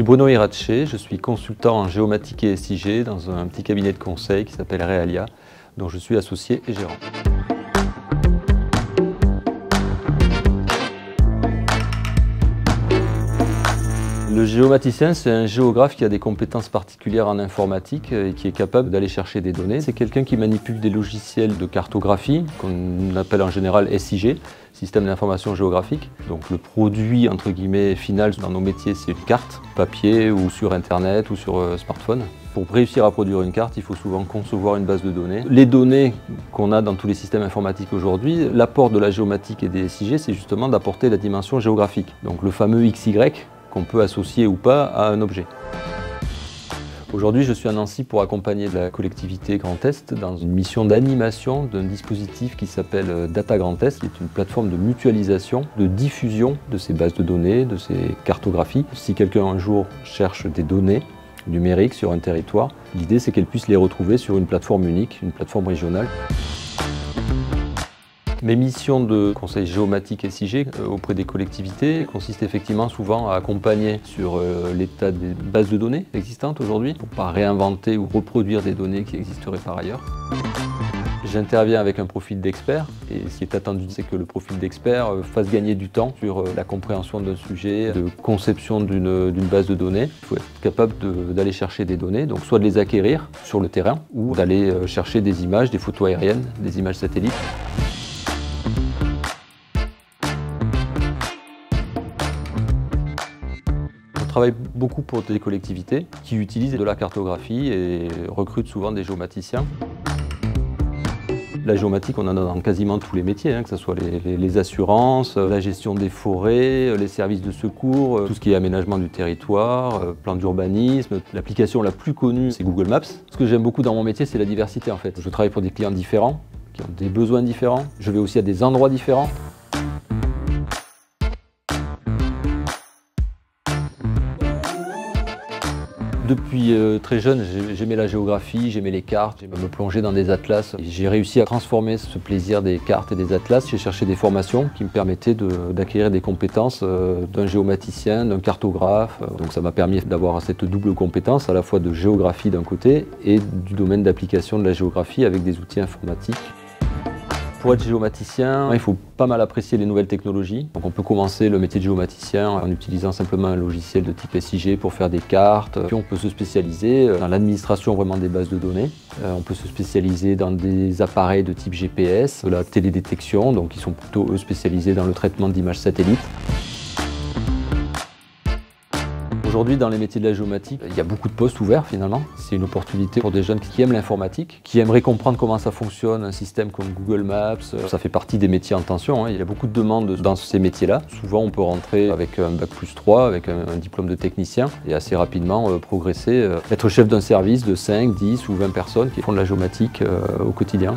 suis Bruno Irache, je suis consultant en géomatique et SIG dans un petit cabinet de conseil qui s'appelle Realia, dont je suis associé et gérant. Le géomaticien, c'est un géographe qui a des compétences particulières en informatique et qui est capable d'aller chercher des données. C'est quelqu'un qui manipule des logiciels de cartographie, qu'on appelle en général SIG, Système d'information géographique. Donc le produit, entre guillemets, final dans nos métiers, c'est une carte, papier ou sur Internet ou sur smartphone. Pour réussir à produire une carte, il faut souvent concevoir une base de données. Les données qu'on a dans tous les systèmes informatiques aujourd'hui, l'apport de la géomatique et des SIG, c'est justement d'apporter la dimension géographique. Donc le fameux XY, qu'on peut associer ou pas à un objet. Aujourd'hui, je suis à Nancy pour accompagner la collectivité Grand Est dans une mission d'animation d'un dispositif qui s'appelle Data Grand Est, qui est une plateforme de mutualisation, de diffusion de ces bases de données, de ces cartographies. Si quelqu'un un jour cherche des données numériques sur un territoire, l'idée c'est qu'elle puisse les retrouver sur une plateforme unique, une plateforme régionale. Mes missions de conseil géomatique SIG auprès des collectivités consistent effectivement souvent à accompagner sur l'état des bases de données existantes aujourd'hui, pour ne pas réinventer ou reproduire des données qui existeraient par ailleurs. J'interviens avec un profil d'expert et ce qui est attendu, c'est que le profil d'expert fasse gagner du temps sur la compréhension d'un sujet, de conception d'une base de données. Il faut être capable d'aller chercher des données, donc soit de les acquérir sur le terrain ou d'aller chercher des images, des photos aériennes, des images satellites. Je travaille beaucoup pour des collectivités qui utilisent de la cartographie et recrutent souvent des géomaticiens. La géomatique, on en a dans quasiment tous les métiers, que ce soit les assurances, la gestion des forêts, les services de secours, tout ce qui est aménagement du territoire, plan d'urbanisme. L'application la plus connue, c'est Google Maps. Ce que j'aime beaucoup dans mon métier, c'est la diversité en fait. Je travaille pour des clients différents, qui ont des besoins différents. Je vais aussi à des endroits différents. Depuis très jeune, j'aimais la géographie, j'aimais les cartes, j'aimais me plonger dans des atlas. J'ai réussi à transformer ce plaisir des cartes et des atlas. J'ai cherché des formations qui me permettaient d'acquérir des compétences d'un géomaticien, d'un cartographe. Donc ça m'a permis d'avoir cette double compétence, à la fois de géographie d'un côté et du domaine d'application de la géographie avec des outils informatiques. Pour être géomaticien, il faut pas mal apprécier les nouvelles technologies. Donc on peut commencer le métier de géomaticien en utilisant simplement un logiciel de type SIG pour faire des cartes. Puis on peut se spécialiser dans l'administration vraiment des bases de données. On peut se spécialiser dans des appareils de type GPS, de la télédétection, donc ils sont plutôt eux spécialisés dans le traitement d'images satellites. Aujourd'hui, dans les métiers de la géomatique, il y a beaucoup de postes ouverts finalement. C'est une opportunité pour des jeunes qui aiment l'informatique, qui aimeraient comprendre comment ça fonctionne, un système comme Google Maps. Ça fait partie des métiers en tension, Il y a beaucoup de demandes dans ces métiers-là. Souvent, on peut rentrer avec un bac+3, avec un diplôme de technicien et assez rapidement progresser, être chef d'un service de 5, 10 ou 20 personnes qui font de la géomatique au quotidien.